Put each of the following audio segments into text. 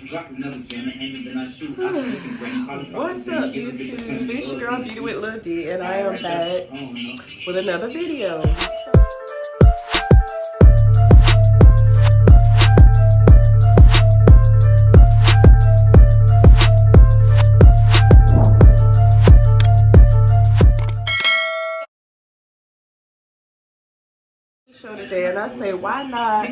What's up, YouTube? It's your girl Beauty with Lil D, and I am back with another video. Show today, and I say, why not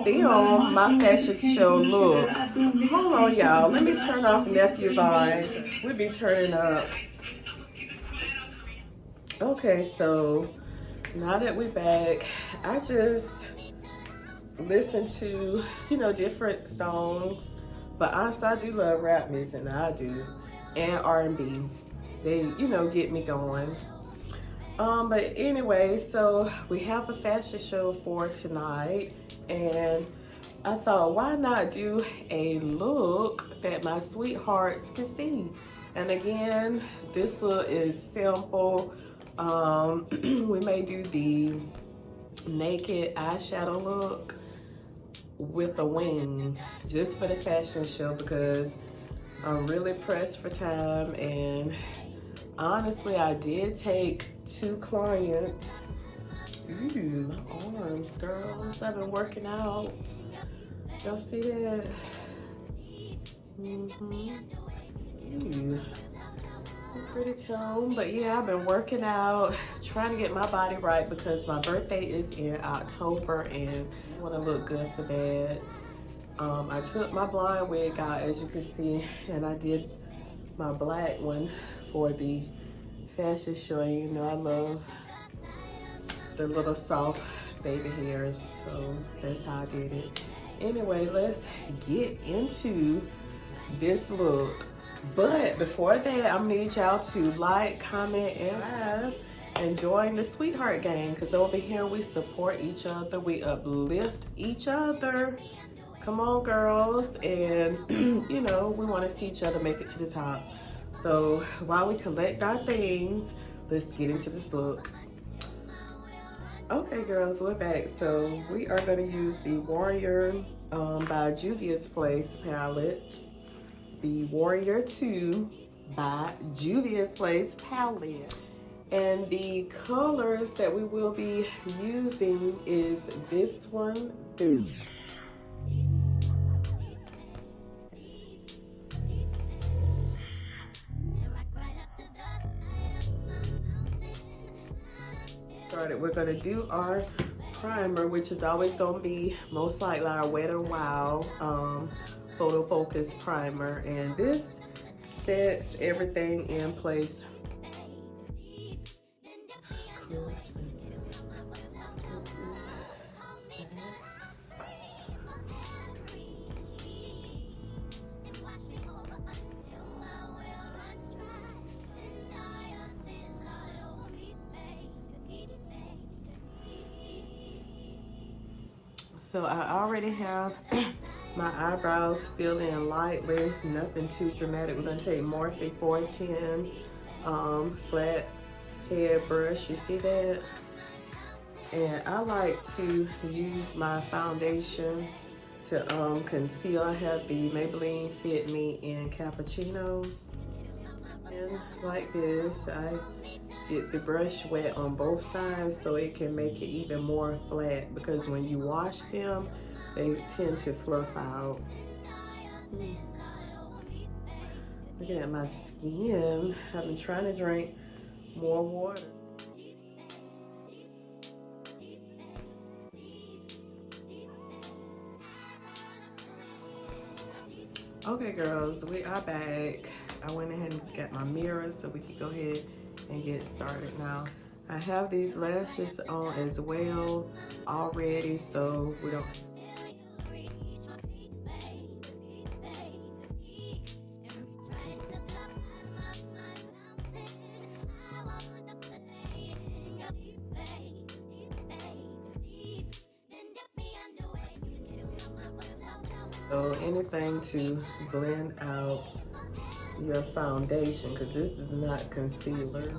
film my fashion show look? Hold on, y'all. Let me turn off nephew vibes. We'll be turning up. Okay, so now that we're back, I just listen to, different songs. But honestly, I do love rap music, I do. And R&B. They, get me going. But anyway, so we have a fashion show for tonight, and I thought, why not do a look that my sweethearts can see? And again, this look is simple. We may do the naked eyeshadow look with a wing just for the fashion show because I'm really pressed for time, and honestly, I did take 2 clients. Ooh, my arms, girls. I've been working out. Y'all see that? Ooh. Pretty tone. But yeah, I've been working out, trying to get my body right because my birthday is in October and I want to look good for that. I took my blonde wig out, as you can see, and I did my black one for the fashion show. I love the little soft baby hairs, so that's how I did it. Anyway, let's get into this look. But before that, I'm gonna need y'all to like, comment, and laugh and join the Sweetheart Gang, because over here we support each other, we uplift each other. Come on, girls, and we want to see each other make it to the top. So while we collect our things, let's get into this look. Okay, girls, we're back. So we are going to use the Warrior by Juvia's Place palette. The Warrior 2 by Juvia's Place palette. And the colors that we will be using is this one. We're gonna do our primer, which is always gonna be most likely our Wet n Wild photo focus primer, and this sets everything in place. So I already have my eyebrows filled in lightly, nothing too dramatic. We're gonna take Morphe 410 flat head brush, you see that? And I like to use my foundation to conceal. I have the Maybelline Fit Me in Cappuccino. And like this, I get the brush wet on both sides so it can make it even more flat, because when you wash them, they tend to fluff out. Looking at my skin, I've been trying to drink more water. Okay, girls, we are back. I went ahead and got my mirror so we could go ahead and get started now. I have these lashes on as well already, so we don't. So anything to blend out your foundation, because this is not concealer.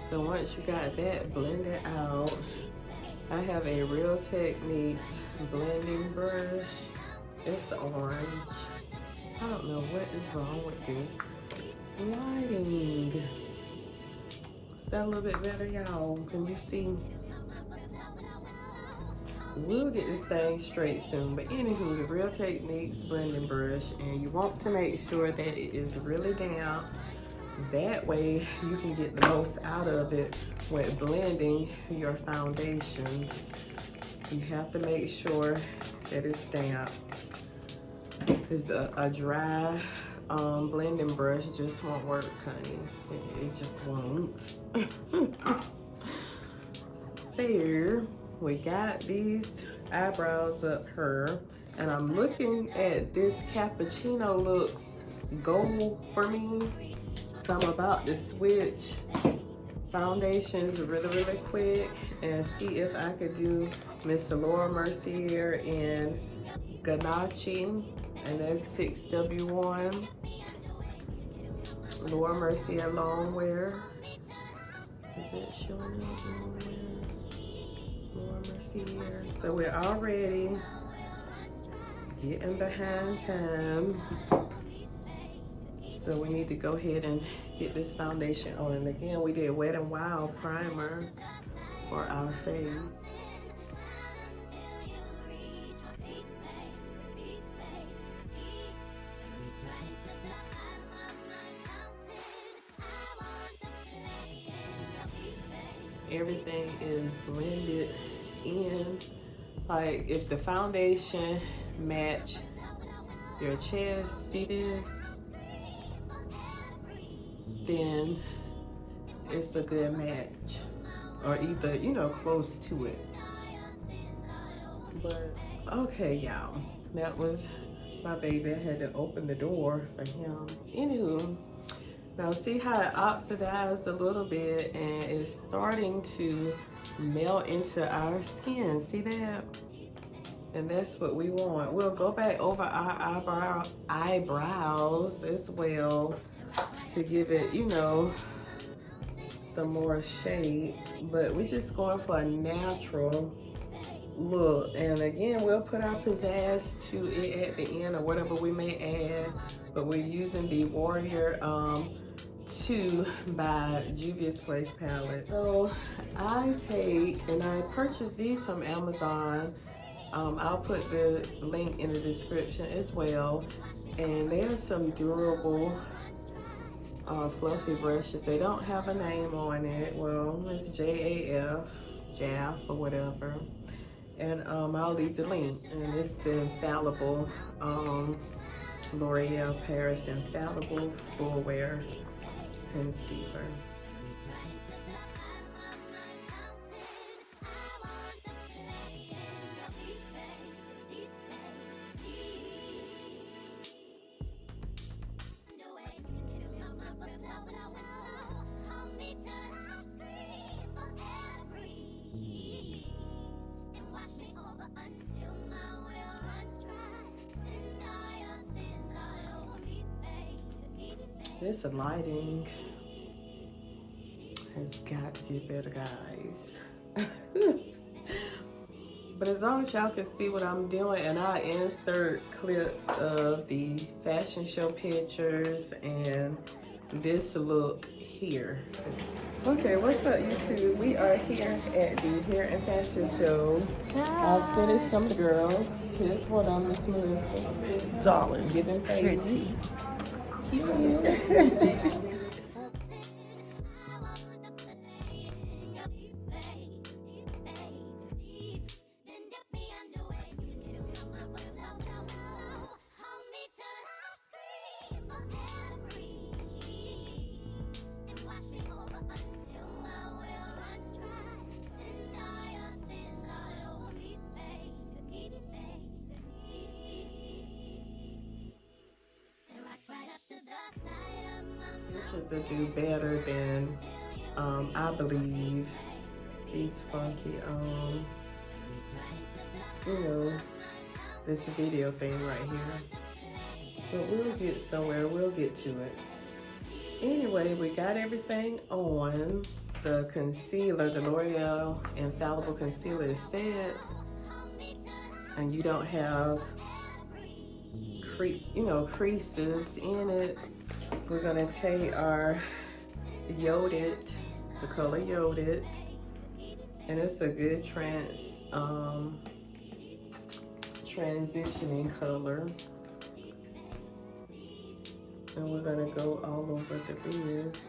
So once you got that blended out, I have a Real Techniques blending brush. It's orange. I don't know what is wrong with this lighting. Is that a little bit better, y'all? Can you see? We'll get this thing straight soon. But anywho, the Real Techniques blending brush, and you want to make sure that it is really damp. That way you can get the most out of it with blending your foundations. You have to make sure that it's damp. Because a dry blending brush just won't work, honey. It just won't. So we got these eyebrows up here, and I'm looking at this cappuccino looks gold for me. So I'm about to switch foundations really quick and see if I could do Miss Laura Mercier in Ganache, and that's 6W1. Laura Mercier long wear. Is it showing up long wear? Laura Mercier. So we're already getting behind time. So we need to go ahead and get this foundation on. And again, we did Wet n Wild primer for our face. Everything is blended in. Like if the foundation match your chest, see this? Then it's a good match, or either, you know, close to it. But okay, y'all, that was my baby. I had to open the door for him. Anywho, now see how it oxidized a little bit and it's starting to melt into our skin. See that? And that's what we want. We'll go back over our eyebrows as well to give it, you know, some more shade. But we're just going for a natural look. And again, we'll put our pizzazz to it at the end, or whatever we may add. But we're using the Warrior 2 by Juvia's Place palette. So I take, and I purchased these from Amazon. I'll put the link in the description as well. And they're some durable fluffy brushes. They don't have a name on it. Well, it's JAF or whatever. And I'll leave the link. And it's the Infallible L'Oreal Paris Infallible Full Wear Concealer. This lighting has got to get better, guys. But as long as y'all can see what I'm doing, and I insert clips of the fashion show pictures and this look here. Okay, what's up, YouTube? We are here at the hair and fashion show. I finished some of the girls. Here's one of them, Miss Melissa. Darling, Giving pretty. To do better than I believe these funky you know, this video thing right here. But we'll get somewhere, we'll get to it. Anyway, we got everything on. the concealer, the L'Oreal Infallible Concealer is set, and you don't have creases in it, we're gonna take our Yoded, the color Yoded, and it's a good transitioning color. And we're gonna go all over the lid.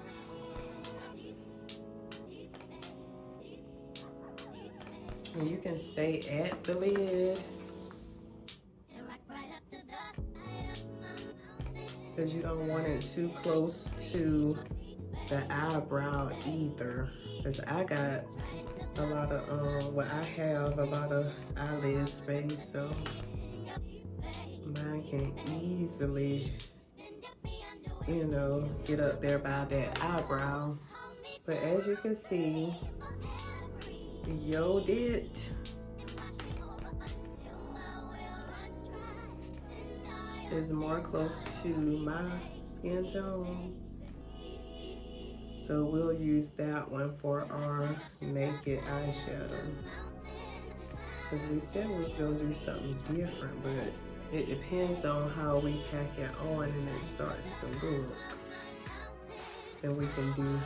And you can stay at the lid because you don't want it too close to the eyebrow either. Because I got a lot of, I have a lot of eyelid space, so mine can easily, get up there by that eyebrow. But as you can see, Yoded is more close to my skin tone, so we'll use that one for our naked eyeshadow, because we said we was gonna do something different, but it depends on how we pack it on and it starts to look. Then we can do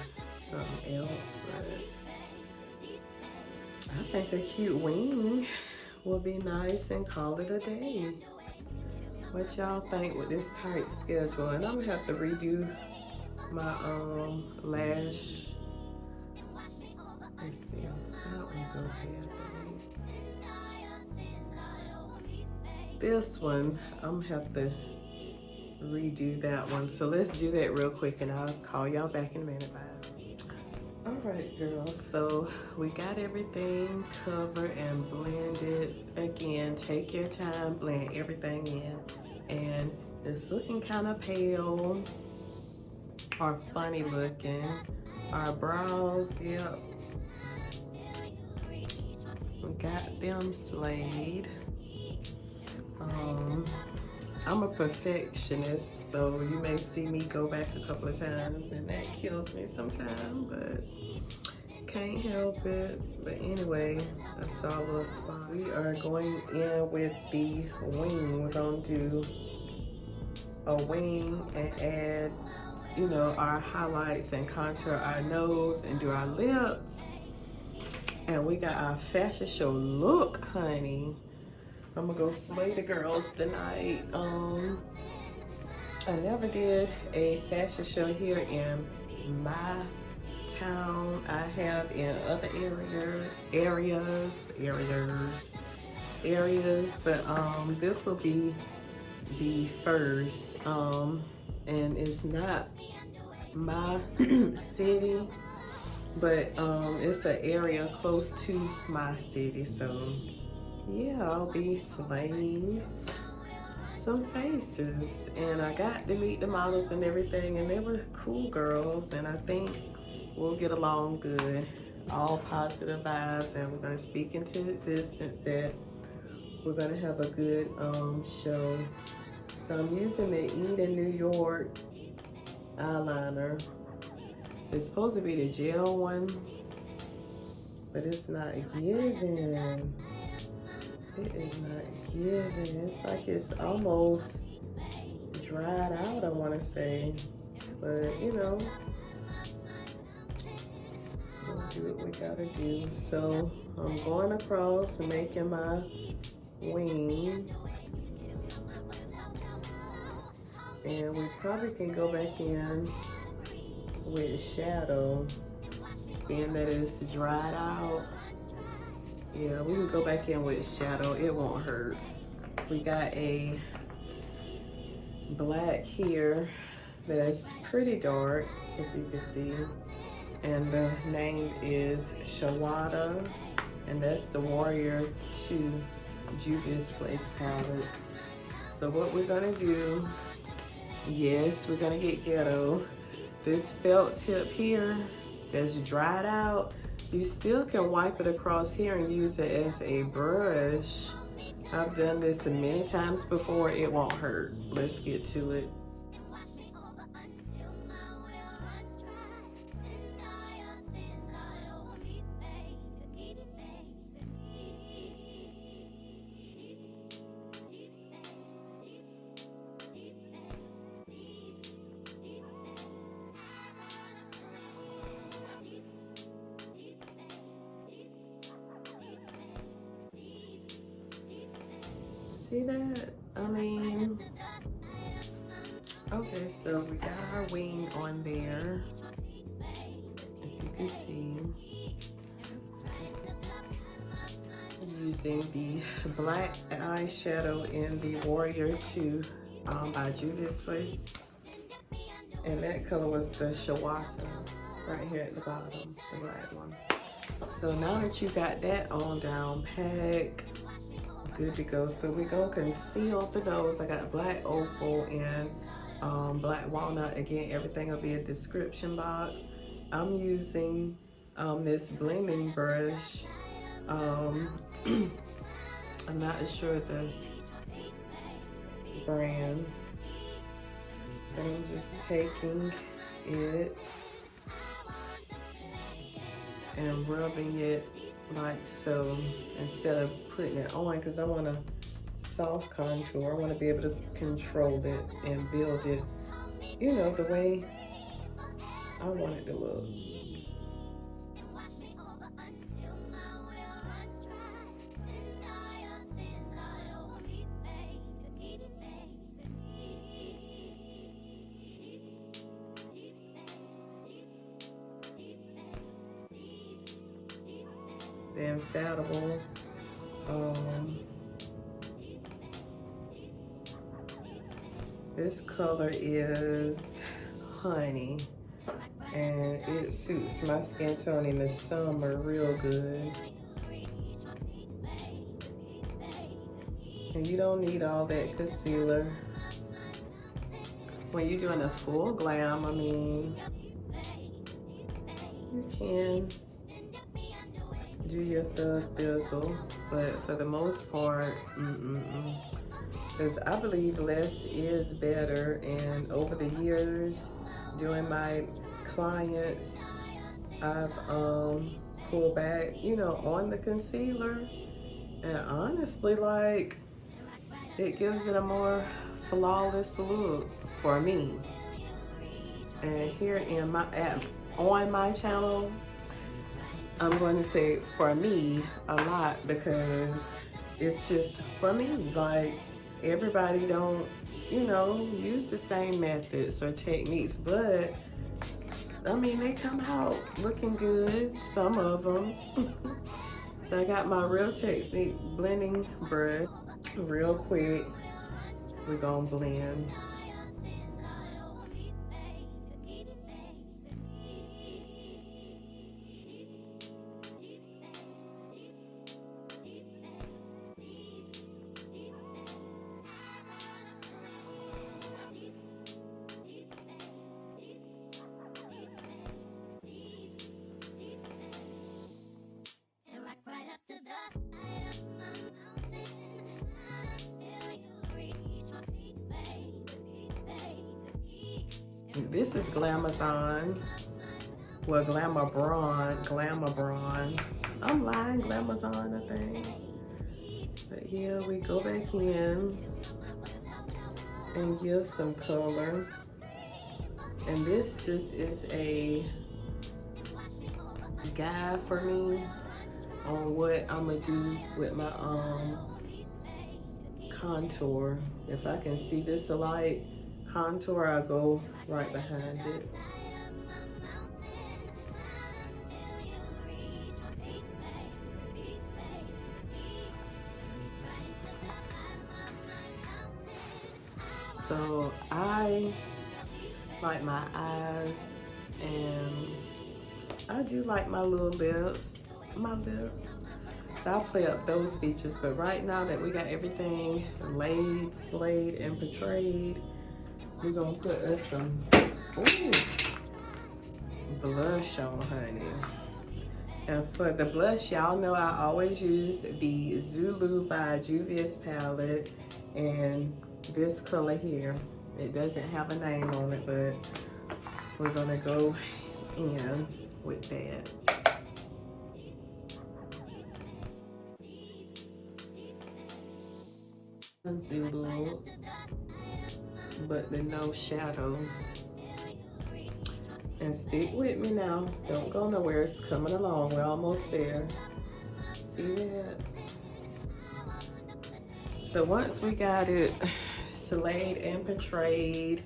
something else, but I think a cute wing will be nice and call it a day. What y'all think with this tight schedule? And I'm gonna have to redo my lash. Let's see, that one's okay, I think. This one, I'm gonna have to redo that one. So let's do that real quick and I'll call y'all back in a minute. Bye. All right, girls, so we got everything covered and blended. Again, take your time, blend everything in. And it's looking kind of pale or funny looking. Our brows, yep, we got them slayed. I'm a perfectionist, so you may see me go back a couple of times and that kills me sometimes, but can't help it. But anyway, I saw a little spot. We are going in with the wing. We're gonna do a wing and add, our highlights and contour our nose and do our lips. And we got our fashion show look, honey. I'm gonna go slay the girls tonight. I never did a fashion show here in my town. I have in other areas, but this will be the first. And it's not my city, but it's an area close to my city, so yeah, I'll be slaying some faces. And I got to meet the models and everything, and they were cool girls, and I think we'll get along good. All positive vibes, and we're going to speak into existence that we're going to have a good show. So I'm using the Eden, New York eyeliner. It's supposed to be the gel one, but it's not giving. It is not giving. It's like it's almost dried out, I want to say. But, we'll do what we gotta do. So I'm going across and making my wing. And we probably can go back in with shadow, being that it's dried out. Yeah, we can go back in with shadow. It won't hurt. We got a black here that's pretty dark, if you can see. And the name is Shawada. And that's the Warrior 2 Juvia's Place palette. So what we're gonna do, yes, we're gonna get ghetto. This felt tip here that's dried out, you still can wipe it across here and use it as a brush. I've done this many times before. It won't hurt. Let's get to it. See that? I mean, okay, so we got our wing on there. If you can see, using the black eyeshadow in the Warrior 2 by Juvia's Place. And that color was the Shawasa right here at the bottom, the black one. So now that you got that on down pat, good to go. So we're gonna conceal the nose. I got black opal and black walnut. Again, everything will be a description box. I'm using this blending brush. I'm not sure the brand, but I'm just taking it and rubbing it like so instead of putting it on, because I want a soft contour. I want to be able to control it and build it, you know, the way I want it to look. The Infallible this color is Honey, and it suits my skin tone in the summer real good. And you don't need all that concealer when you're doing a full glam. I mean, you can do your thug thizzle, but for the most part, because I believe less is better. And over the years, doing my clients, I've pulled back, you know, on the concealer, and honestly, like, it gives it a more flawless look for me. And here in my on my channel, I'm going to say for me a lot, because it's just for me. Like, everybody don't, you know, use the same methods or techniques, but I mean, they come out looking good, some of them. So I got my Real Technique blending brush. Real quick, we're gonna blend. This is Glamazon. Well, Glamabron. I'm lying, Glamazon, I think. But yeah, we go back in and give some color. And this just is a guide for me on what I'm gonna do with my contour. If I can see this light contour, I'll go right behind it. So I like my eyes, and I do like my little lips, So I'll play up those features, but right now that we got everything laid, slayed, and portrayed, we're gonna put us some blush on, honey. And for the blush, y'all know I always use the Zulu by Juvia's palette, and this color here. It doesn't have a name on it, but we're gonna go in with that. Zulu, but the no shadow. And stick with me now. Don't go nowhere. It's coming along. We're almost there. See that? So once we got it slayed and portrayed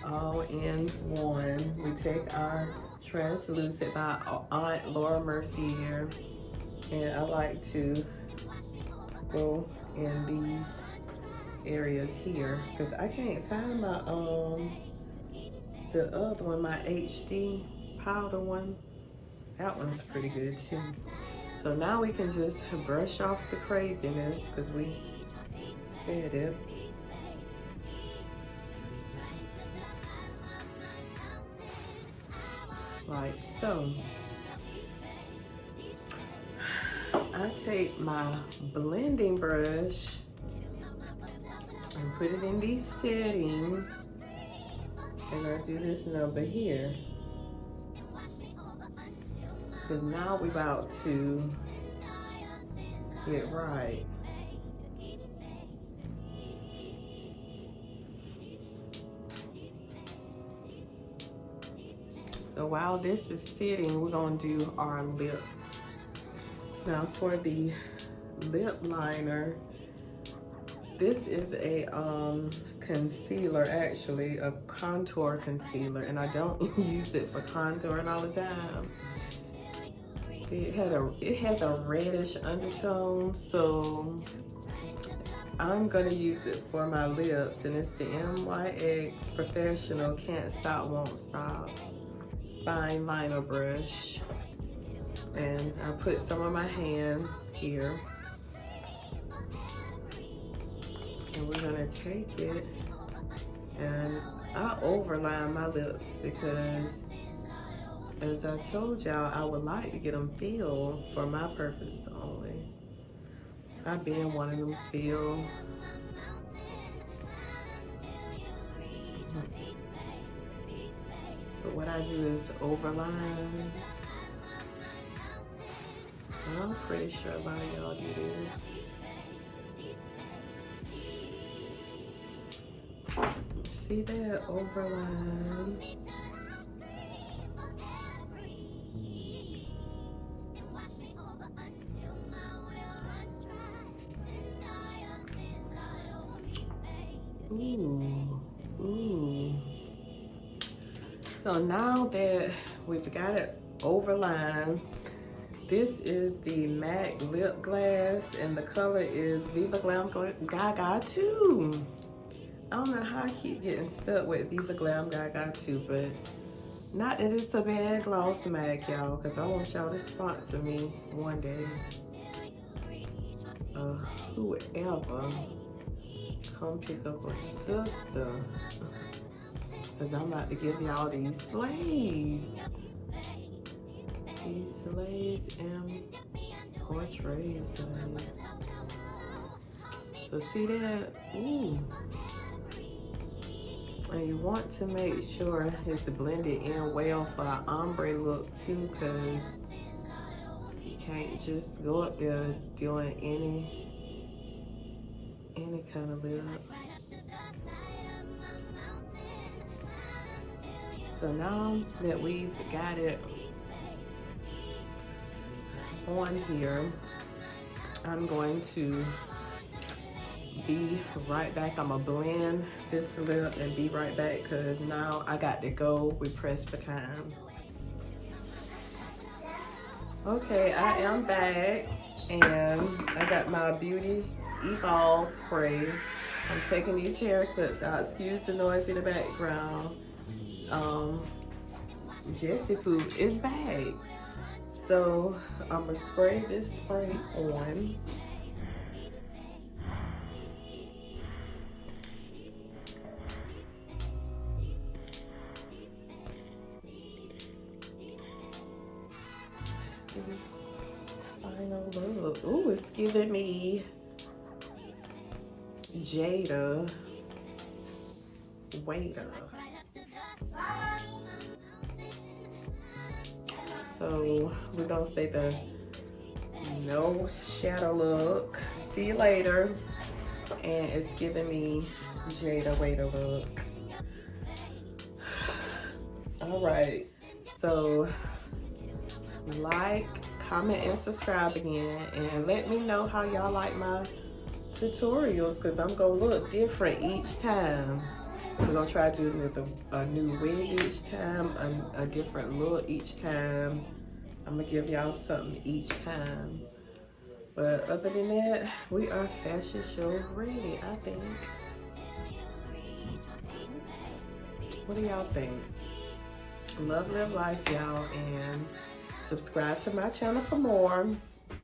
all in one, we take our translucent by Aunt Laura Mercier, and I like to go in these areas here because I can't find my the other one, my HD powder one. That one's pretty good too. So now we can just brush off the craziness because we said it. Like so. I take my blending brush and put it in these settings, and I do this number here because now we're about to get right. So while this is sitting, we're gonna do our lips. Now for the lip liner, this is a concealer, actually a contour concealer, and I don't use it for contouring all the time. See, it has a reddish undertone, so I'm gonna use it for my lips, and it's the NYX Professional Can't Stop Won't Stop fine liner brush. And I put some on my hand here. And we're gonna take it, and I overline my lips because, as I told y'all, I would like to get them filled for my purpose only. I've been wanting them filled. But what I do is overline. I'm pretty sure a lot of y'all do this. See that overline? Ooh, ooh. So now that we've got it overlined, this is the MAC lip gloss, and the color is Viva Glam Gaga 2. I don't know how I keep getting stuck with Viva Glam Gaga 2, but not that it's a bad gloss MAC, y'all, because I want y'all to sponsor me one day. Whoever, come pick up a sister, because I'm about to give y'all these slays. These slays and portraits. So see that? Ooh. And you want to make sure it's blended in well for an ombre look too, because you can't just go up there doing any kind of lip. So now that we've got it on here, I'm going to be right back. I'm gonna blend this lip and be right back, because now I got to go. We pressed for time. Okay, I am back, and I got my Beauty Evolve spray. I'm taking these hair clips out. Excuse the noise in the background. Jessie Poo is back. So I'm gonna spray this spray on. Final look. Ooh, it's giving me Jada Waiter. So we're gonna say the no shadow look. See you later. And it's giving me Jada Waiter look. All right, so like, comment, and subscribe again, and let me know how y'all like my tutorials because I'm gonna look different each time. We're gonna try to do it with a new wig each time, a different look each time. I'm gonna give y'all something each time. But other than that, we are fashion show ready, I think. What do y'all think? Love, live life, y'all, and subscribe to my channel for more.